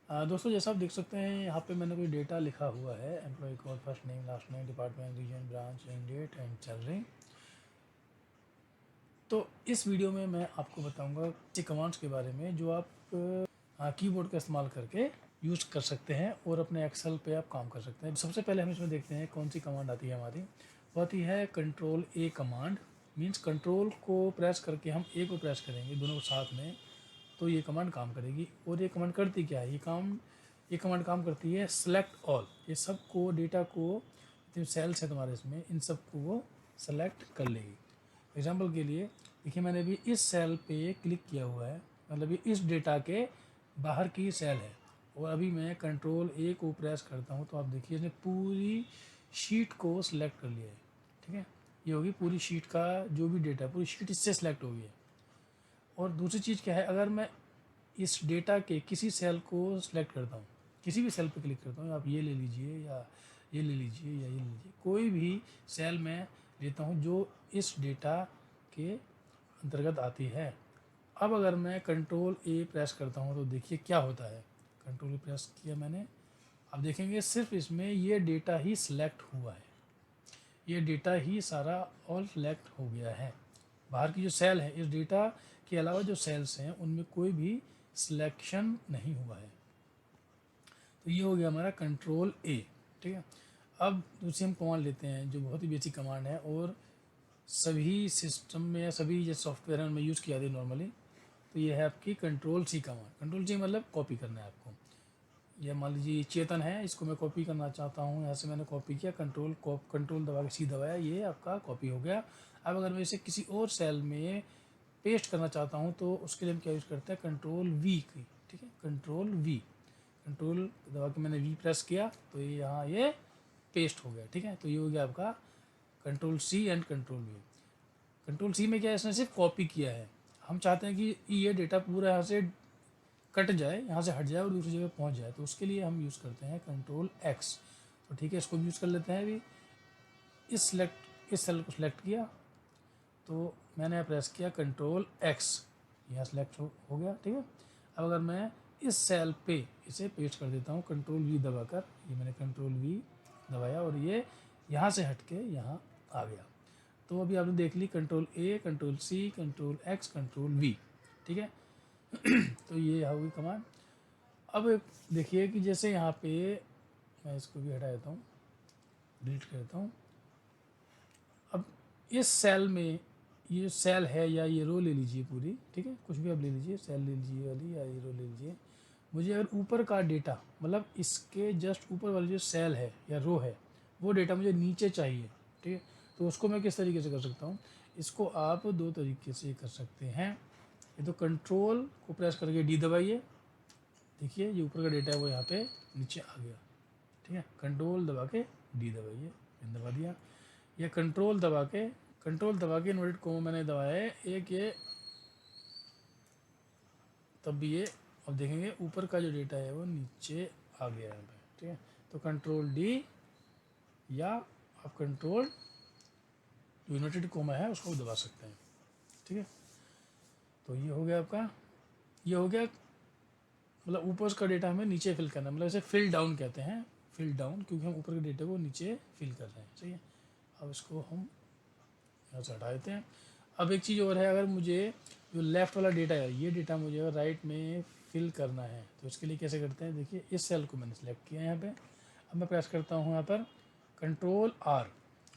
दोस्तों जैसा आप देख सकते हैं यहाँ पे मैंने कोई डेटा लिखा हुआ है, employ code, first name, last name, department, region, branch, end date and salary. तो इस वीडियो में मैं आपको बताऊंगा कुछ कमांड्स के बारे में जो आप कीबोर्ड का इस्तेमाल करके यूज़ कर सकते हैं और अपने एक्सेल पे आप काम कर सकते हैं। सबसे पहले हम इसमें देखते हैं कौन सी कमांड आती है हमारी। वो आती है कंट्रोल ए कमांड। मीन्स कंट्रोल को प्रेस करके हम ए को प्रेस करेंगे दोनों को साथ में, तो ये कमांड काम करेगी। और ये कमांड करती क्या है, ये कमांड काम करती है सेलेक्ट ऑल। ये सब को, डेटा को, जो सेल्स है तुम्हारे इसमें, इन सब को वो सेलेक्ट कर लेगी। एग्जाम्पल के लिए देखिए, मैंने अभी इस सेल पे क्लिक किया हुआ है, मतलब ये इस डेटा के बाहर की सेल है। और अभी मैं कंट्रोल ए को प्रेस करता हूँ तो आप देखिए इसने पूरी शीट को सिलेक्ट कर लिया है। ठीक है, ये होगी पूरी शीट का जो भी डेटा है, पूरी शीट इससे सिलेक्ट हो गई है। और दूसरी चीज़ क्या है, अगर मैं इस डेटा के किसी सेल को सिलेक्ट करता हूँ, किसी भी सेल पे क्लिक करता हूँ, आप ये ले लीजिए या ये ले लीजिए या ये ले लीजिए, कोई भी सेल मैं लेता हूँ जो इस डेटा के अंतर्गत आती है। अब अगर मैं कंट्रोल ए प्रेस करता हूँ तो देखिए क्या होता है। कंट्रोल ए प्रेस किया मैंने, अब देखेंगे सिर्फ इसमें ये डेटा ही सिलेक्ट हुआ है, ये डेटा ही सारा ऑल सिलेक्ट हो गया है। बाहर की जो सेल है, इस डेटा के अलावा जो सेल्स हैं उनमें कोई भी सिलेक्शन नहीं हुआ है। तो ये हो गया हमारा कंट्रोल ए। ठीक है, अब दूसरी हम कमांड लेते हैं जो बहुत ही बेसिक कमांड है और सभी सिस्टम में या सभी जो सॉफ्टवेयर है उनमें यूज़ किया जाती है नॉर्मली। तो ये है आपकी control C command. Control C मतलब कॉपी करना है आपको। यह मान लीजिए चेतन है, इसको मैं कॉपी करना चाहता हूँ, यहाँ से मैंने कॉपी किया, कंट्रोल दबा के सी दबाया, ये आपका कॉपी हो गया। अब अगर मैं इसे किसी और सेल में पेस्ट करना चाहता हूँ तो उसके लिए हम क्या यूज़ करते हैं, कंट्रोल वी की। ठीक है, कंट्रोल वी, कंट्रोल दबा के मैंने वी प्रेस किया तो ये यहाँ ये पेस्ट हो गया। ठीक है, तो ये हो गया आपका control C and control V. Control C में क्या है, इसने सिर्फ कॉपी किया है। हम चाहते हैं कि ये डेटा पूरा यहाँ से कट जाए, यहाँ से हट जाए और दूसरी जगह पहुँच जाए, तो उसके लिए हम यूज़ करते हैं कंट्रोल एक्स। तो ठीक है, इसको भी यूज़ कर लेते हैं। अभी इस सेल को सिलेक्ट किया तो मैंने यहाँ प्रेस किया कंट्रोल एक्स, यहाँ सेलेक्ट हो गया। ठीक है, अब अगर मैं इस सेल पे इसे पेस्ट कर देता हूँ कंट्रोल वी दबाकर, ये मैंने कंट्रोल वी दबाया और ये यहाँ से हट के यहाँ आ गया। तो अभी आपने देख ली control A, control C, control X, control V. ठीक है, तो ये होगी कमांड। अब देखिए कि जैसे यहाँ पे मैं इसको भी हटा देता हूँ, डिलीट कर देता हूँ। अब इस सेल में ये सेल है या ये रो ले लीजिए पूरी, ठीक है, कुछ भी आप ले लीजिए, सेल ले लीजिए वाली या ये रो ले लीजिए। मुझे अगर ऊपर का डेटा, मतलब इसके जस्ट ऊपर वाली जो सेल है या रो है, वो डेटा मुझे नीचे चाहिए। ठीक है, तो उसको मैं किस तरीके से कर सकता हूँ, इसको आप दो तरीके से कर सकते हैं। ये तो कंट्रोल को प्रेस करके डी दबाइए, देखिए ये ऊपर का डेटा है वो यहाँ पे नीचे आ गया। ठीक है, कंट्रोल दबा के डी दबाइए, मैंने दबा दिया। या कंट्रोल दबा के इन्वर्टेड कोमा मैंने दबाया है एक, ये तब भी ये, अब देखेंगे ऊपर का जो डेटा है वो नीचे आ गया है। ठीक है, तो कंट्रोल डी या आप कंट्रोल जो इन्वर्टेड कोमा है उसको दबा सकते हैं। ठीक है, तो ये हो गया आपका, ये हो गया, मतलब ऊपर का डेटा हमें नीचे फिल करना है, मतलब इसे फिल डाउन कहते हैं, फिल डाउन, क्योंकि हम ऊपर के डेटा को नीचे फिल कर रहे हैं। सही है, अब इसको हम यहाँ से हटा देते हैं। अब एक चीज़ और है, अगर मुझे जो लेफ़्ट वाला डेटा है, ये डेटा मुझे अगर राइट में फिल करना है तो इसके लिए कैसे करते हैं, देखिए इस सेल को मैंने सेलेक्ट किया यहाँ पे। अब मैं प्रेस करता हूँ यहाँ पर कंट्रोल आर,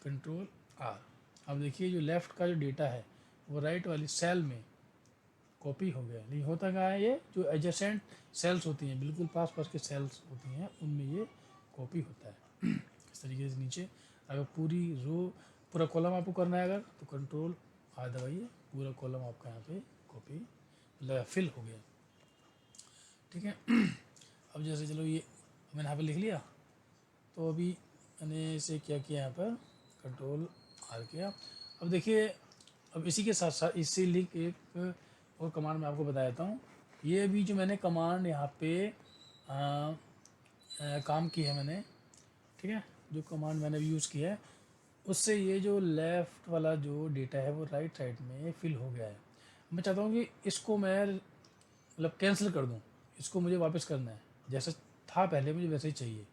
कंट्रोल आर। अब देखिए जो लेफ़्ट का जो डेटा है वो राइट वाली सेल में कॉपी हो गया। नहीं होता कहाँ है, ये जो एडजेसेंट सेल्स होती हैं, बिल्कुल पास पास के सेल्स होती हैं, उनमें ये कॉपी होता है। इस तरीके से नीचे अगर पूरी रो, पूरा कॉलम आपको करना है अगर, तो कंट्रोल आर दबाइए, पूरा कॉलम आपका यहाँ पे कॉपी मतलब फिल हो गया। ठीक है, अब जैसे चलो ये मैंने यहाँ पे लिख लिया, तो अभी मैंने इसे क्या किया, यहाँ पर कंट्रोल आर किया। अब देखिए, अब इसी के साथ साथ इसी लिंक एक और कमांड मैं आपको बता देता हूँ। ये अभी जो मैंने कमांड यहाँ पे काम की है मैंने, ठीक है, जो कमांड मैंने यूज़ किया है उससे ये जो लेफ़्ट वाला जो डेटा है वो राइट साइड में फिल हो गया है। मैं चाहता हूँ कि इसको मैं मतलब कैंसिल कर दूँ, इसको मुझे वापस करना है, जैसा था पहले मुझे वैसे ही चाहिए।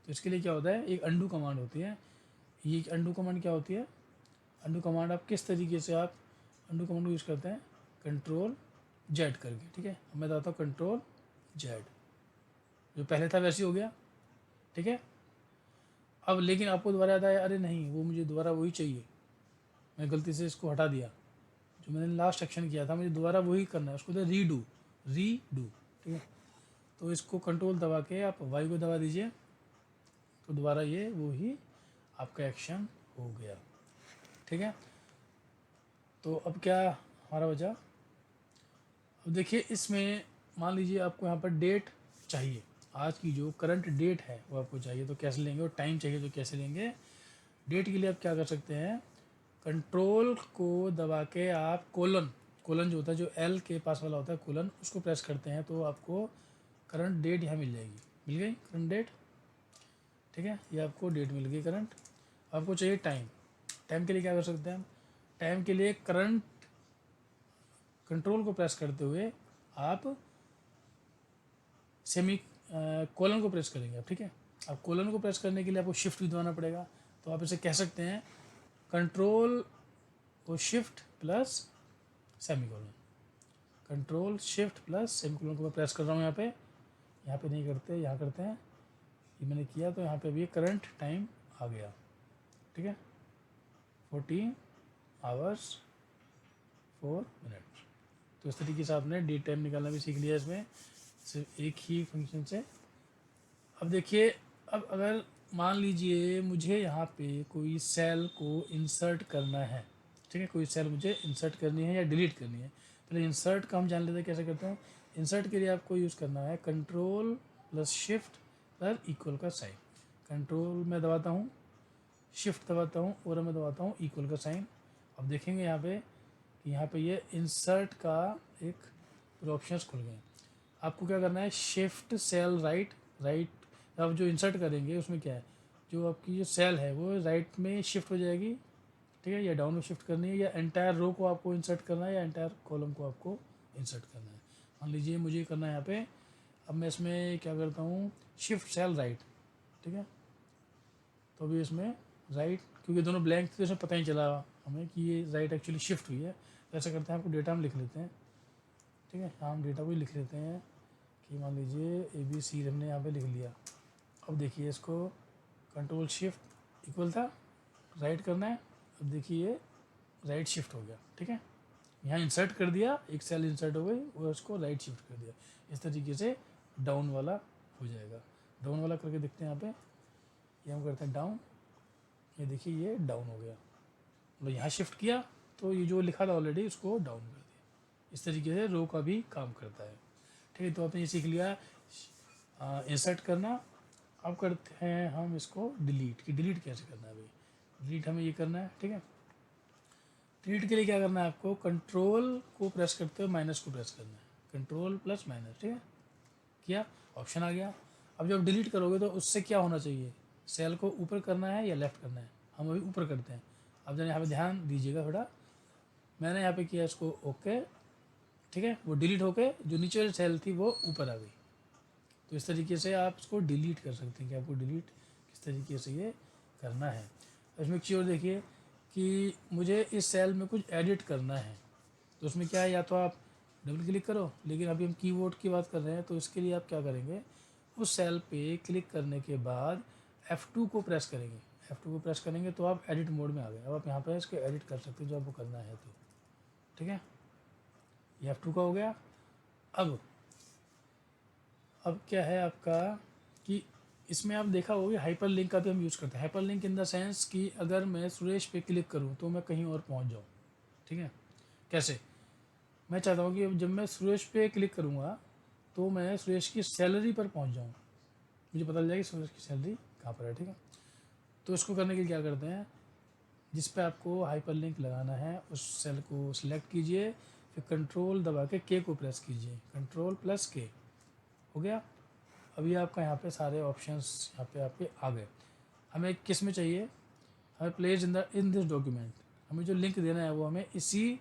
तो इसके लिए क्या होता है, एक अंडू कमांड होती है। ये अंडू कमांड क्या होती है, अंडू कमांड आप किस तरीके से आप अंडू कमांड को यूज़ करते हैं, कंट्रोल जेड करके, ठीक है। अब मैं बताता हूँ कंट्रोल जेड, जो पहले था वैसे ही हो गया, ठीक है। अब लेकिन आपको दोबारा याद आया, अरे नहीं वो मुझे दोबारा वही चाहिए, मैं गलती से इसको हटा दिया, जो मैंने लास्ट एक्शन किया था मुझे दोबारा वही करना है, उसको रीडू, ठीक है। तो इसको कंट्रोल दबा के आप वाई को दबा दीजिए, तो दोबारा ये वही आपका एक्शन हो गया, ठीक है। तो अब क्या हमारा बचा, अब देखिए इसमें मान लीजिए आपको यहाँ पर डेट चाहिए, आज की जो करंट डेट है वो आपको चाहिए, तो कैसे लेंगे, और टाइम चाहिए तो कैसे लेंगे। डेट के लिए आप क्या कर सकते हैं, कंट्रोल को दबा के आप कोलन, कोलन जो होता है, जो एल के पास वाला होता है कोलन, उसको प्रेस करते हैं तो आपको करंट डेट यहाँ मिल जाएगी, मिल गई करंट डेट, ठीक है। ये आपको डेट मिल गई करंट। आपको चाहिए टाइम, टाइम के लिए क्या कर सकते हैं हम, टाइम के लिए करंट कंट्रोल को प्रेस करते हुए आप सेमी कोलन को प्रेस करेंगे आप, ठीक है। अब कोलन को प्रेस करने के लिए आपको शिफ्ट भी दबाना पड़ेगा, तो आप इसे कह सकते हैं कंट्रोल को shift plus semi colon, control shift plus semi colon को मैं प्रेस कर रहा हूँ यहाँ पे नहीं करते, यहाँ करते हैं, ये मैंने किया तो यहाँ पे भी करंट टाइम आ गया, ठीक है, 14 आवर्स 4 मिनट। तो इस तरीके से आपने डेट टाइम निकालना भी सीख लिया इसमें, सिर्फ एक ही फंक्शन से। अब देखिए, अब अगर मान लीजिए मुझे यहाँ पे कोई सेल को इंसर्ट करना है, ठीक है, कोई सेल मुझे इंसर्ट करनी है या डिलीट करनी है। पहले इंसर्ट का हम जान लेते हैं कैसे करते हैं। इंसर्ट के लिए आपको यूज़ करना है control plus shift plus equal का साइन, कंट्रोल मैं दबाता हूँ, शिफ्ट दबाता हूँ और मैं दबाता हूँ इक्वल का साइन। अब देखेंगे यहाँ पे कि यहाँ पे ये इंसर्ट का एक पूरे ऑप्शंस खुल गए। आपको क्या करना है, शिफ्ट सेल राइट, अब जो इंसर्ट करेंगे उसमें क्या है, जो आपकी जो सेल है वो राइट में शिफ्ट हो जाएगी, ठीक है, या डाउन में शिफ्ट करनी है, या एंटायर रो को आपको इंसर्ट करना है, या एंटायर कॉलम को आपको इंसर्ट करना है। मान लीजिए मुझे करना है यहाँ पे, अब मैं इसमें क्या करता हूँ, शिफ्ट सेल राइट, ठीक है। तो अभी इसमें राइट, क्योंकि दोनों ब्लैंक थे तो इसमें पता ही चला हमें कि ये राइट एक्चुअली शिफ्ट हुई है। तो ऐसा करते हैं, आपको डेटा हम लिख लेते हैं, ठीक है, हम डेटा को ही लिख लेते हैं कि मान लीजिए ABC हमने यहाँ पे लिख लिया। अब देखिए इसको कंट्रोल शिफ्ट इक्वल था, राइट करना है, अब देखिए ये राइट शिफ्ट हो गया, ठीक है। यहाँ इंसर्ट कर दिया, एक सेल इंसर्ट हो गई और उसको राइट शिफ्ट कर दिया। इस तरीके से डाउन वाला हो जाएगा। डाउन वाला करके देखते हैं यहाँ पे, ये हम करते हैं डाउन, ये देखिए ये डाउन हो गया, मतलब यहाँ शिफ्ट किया तो ये जो लिखा था ऑलरेडी उसको डाउन कर दिया। इस तरीके से रो का भी काम करता है, ठीक है। तो आपने ये सीख लिया इंसर्ट करना। अब करते हैं हम इसको डिलीट, कि डिलीट कैसे करना है भाई, डिलीट हमें ये करना है, ठीक है। डिलीट के लिए क्या करना है, आपको कंट्रोल को प्रेस करते हुए माइनस को प्रेस करना है, कंट्रोल प्लस माइनस, ठीक है, किया, ऑप्शन आ गया। अब जब डिलीट करोगे तो उससे क्या होना चाहिए, सेल को ऊपर करना है या लेफ्ट करना है, हम अभी ऊपर करते हैं। अब जरा यहाँ पे ध्यान दीजिएगा थोड़ा, मैंने यहाँ पे किया इसको ओके, ठीक है, वो डिलीट होके जो नीचे वाली सेल थी वो ऊपर आ गई। तो इस तरीके से आप इसको डिलीट कर सकते हैं कि आपको डिलीट किस तरीके से ये करना है। इसमें एक चीज़ और देखिए कि मुझे इस सेल में कुछ एडिट करना है, तो उसमें क्या है, या तो आप डबल क्लिक करो, लेकिन अभी हम कीबोर्ड की बात कर रहे हैं, तो इसके लिए आप क्या करेंगे, उस सेल पे क्लिक करने के बाद F2 को प्रेस करेंगे, F2 को प्रेस करेंगे तो आप एडिट मोड में आ गए। अब आप यहाँ पर इसको एडिट कर सकते हैं जो आपको करना है, तो ठीक है, ये F2 का हो गया। अब क्या है आपका कि इसमें आप देखा होगा हाइपर लिंक का भी हम यूज़ करते हैं। Hyper link in the sense कि अगर मैं सुरेश पे क्लिक करूँ तो मैं कहीं और पहुँच जाऊँ, ठीक है। कैसे, मैं चाहता हूँ कि जब मैं सुरेश पे क्लिक करूँगा तो मैं सुरेश की सैलरी पर पहुँच जाऊँ, मुझे पता चल जाएगी सुरेश की सैलरी कहाँ पर है, ठीक है। तो इसको करने के लिए क्या करते हैं, जिस पे आपको हाइपर लिंक लगाना है उस सेल को सिलेक्ट कीजिए, फिर कंट्रोल दबा के के को प्रेस कीजिए, कंट्रोल प्लस के, हो गया। अभी आपका यहाँ पे सारे ऑप्शंस यहाँ पे आपके आ गए। हमें किस में चाहिए, हमें प्लेस इन दिस डॉक्यूमेंट, हमें जो लिंक देना है वो हमें इसी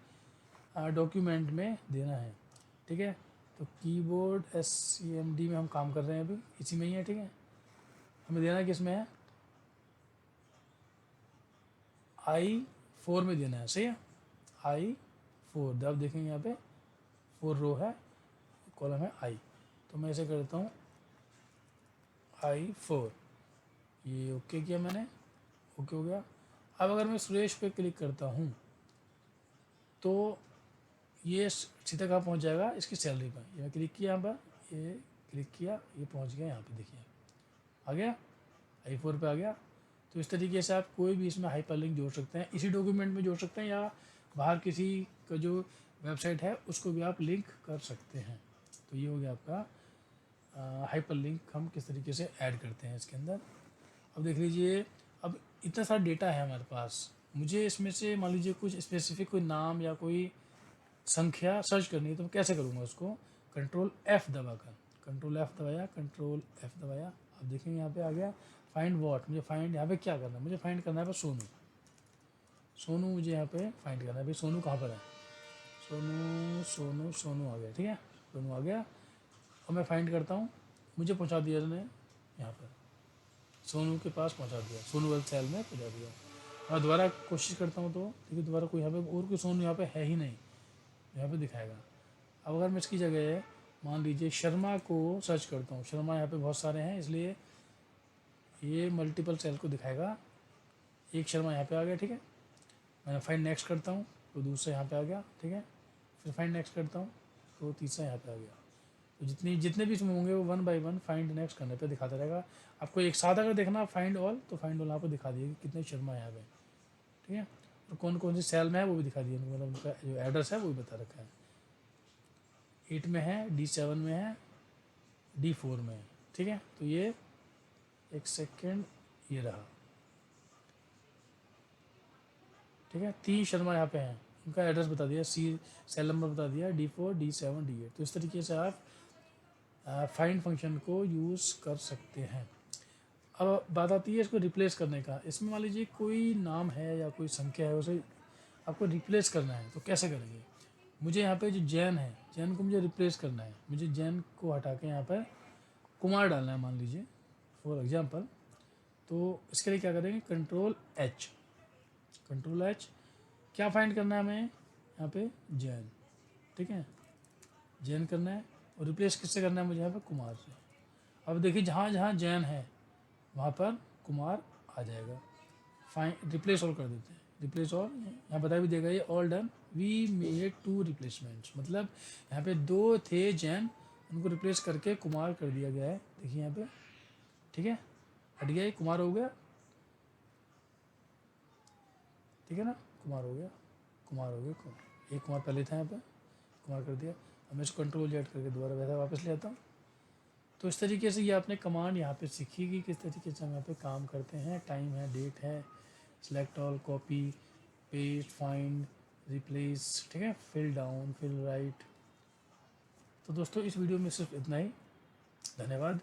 डॉक्यूमेंट में देना है, ठीक है। तो कीबोर्ड SCMD में हम काम कर रहे हैं, अभी इसी में ही है, ठीक है। हमें देना है किस में है, I4 में देना है, सही है। I4 आप देखेंगे यहाँ पे 4 रो है, कॉलम है I, तो मैं ऐसे करता हूँ I4, ये ओके किया मैंने, ओके हो गया। अब अगर मैं सुरेश पे क्लिक करता हूँ तो ये सीधा कहाँ पहुँच जाएगा, इसकी सैलरी पर। ये मैं क्लिक किया यहाँ पर, ये क्लिक किया, ये पहुँच गया यहाँ पे, देखिए आ गया, I4 पे आ गया। तो इस तरीके से आप कोई भी इसमें हाइपरलिंक जोड़ सकते हैं, इसी डॉक्यूमेंट में जोड़ सकते हैं, या बाहर किसी का जो वेबसाइट है उसको भी आप लिंक कर सकते हैं। तो ये हो गया आपका हाइपरलिंक, हम किस तरीके से ऐड करते हैं इसके अंदर। अब देख लीजिए, अब इतना सारा डेटा है हमारे पास, मुझे इसमें से मान लीजिए कुछ स्पेसिफिक कोई नाम या कोई संख्या सर्च करनी है, तो मैं कैसे करूँगा उसको, Ctrl+F दबाकर, Ctrl+F दबाया, Ctrl+F दबाया, अब देखेंगे यहाँ पे आ गया फाइंड वॉट। मुझे फाइंड यहाँ पे क्या करना है, मुझे फाइंड करना है पर सोनू, सोनू मुझे यहाँ पे फाइंड करना है। भाई सोनू कहाँ पर है, सोनू सोनू सोनू आ गया, ठीक है, सोनू आ गया। और मैं फाइंड करता हूँ, मुझे पहुँचा दिया उसने यहाँ पर, सोनू के पास पहुँचा दिया, सोनू वाले सेल में पहुँचा दिया। और दोबारा कोशिश करता हूँ तो देखिए दोबारा कोई यहाँ पे और कोई सोनू यहाँ पे है ही नहीं, यहाँ पे दिखाएगा। अब अगर मैं इसकी जगह मान लीजिए शर्मा को सर्च करता हूँ, शर्मा यहाँ पे बहुत सारे हैं, इसलिए ये मल्टीपल सेल को दिखाएगा। एक शर्मा यहाँ पे आ गया, ठीक है, मैं फाइंड नेक्स्ट करता हूँ तो दूसरा यहाँ पे आ गया, ठीक है, फिर फाइंड नेक्स्ट करता हूँ तो तीसरा यहाँ पे आ गया। तो जितने भी इसमें होंगे वो 1 बाय 1 फाइंड नेक्स्ट करने पे दिखाता रहेगा। आपको एक साथ अगर देखना फाइंड ऑल, तो फाइंड ऑल यहाँ पर दिखा दिए कि कितने शर्मा यहाँ पे, ठीक है, और कौन कौन सी सेल में है वो भी दिखा दिए, मतलब उनका जो एड्रेस है वो भी बता रखा है। 8 में है, D7 में है, D4 में है, ठीक है। तो ये एक सेकेंड, ये रहा, ठीक है, 3 शर्मा यहाँ पे हैं, उनका एड्रेस बता दिया, सेल नंबर बता दिया, D4 D7 D8। तो इस तरीके से आप फाइंड फंक्शन को यूज़ कर सकते हैं। अब बात आती है इसको रिप्लेस करने का। इसमें मान लीजिए कोई नाम है या कोई संख्या है, उसे आपको रिप्लेस करना है, तो कैसे करेंगे। मुझे यहाँ पे जो जैन है, जैन को मुझे रिप्लेस करना है, मुझे जैन को हटा के यहाँ पर कुमार डालना है मान लीजिए फॉर एग्जांपल। तो इसके लिए क्या करेंगे, Ctrl+H, Ctrl+H, क्या फाइंड करना है हमें यहाँ पे, जैन, ठीक है, जैन करना है। और रिप्लेस किससे करना है मुझे, यहाँ पे कुमार से। अब देखिए जहाँ जहाँ जैन है वहाँ पर कुमार आ जाएगा। फाइंड रिप्लेस ऑल कर देते हैं, रिप्लेस ऑल, यहाँ बता भी देगा ये all done, we made 2 replacements, मतलब यहाँ पे 2 थे जैन, उनको रिप्लेस करके कुमार कर दिया गया है, देखिए यहाँ पे, ठीक है, हट गया, ये कुमार हो गया, ठीक है ना, कुमार हो गया, कुमार हो गया, एक कुमार पहले था यहाँ पे, कुमार कर दिया। अब मैं इसको Ctrl+Z करके दोबारा वैसा वापस ले आता हूँ। तो इस तरीके से ये आपने कमांड यहाँ पे सीखी कि किस तरीके से हम यहाँ पे काम करते हैं। टाइम है, डेट है, select all, copy, paste, find, replace, ठीक है, फिल डाउन, फिल राइट। तो दोस्तों इस वीडियो में सिर्फ इतना ही, धन्यवाद।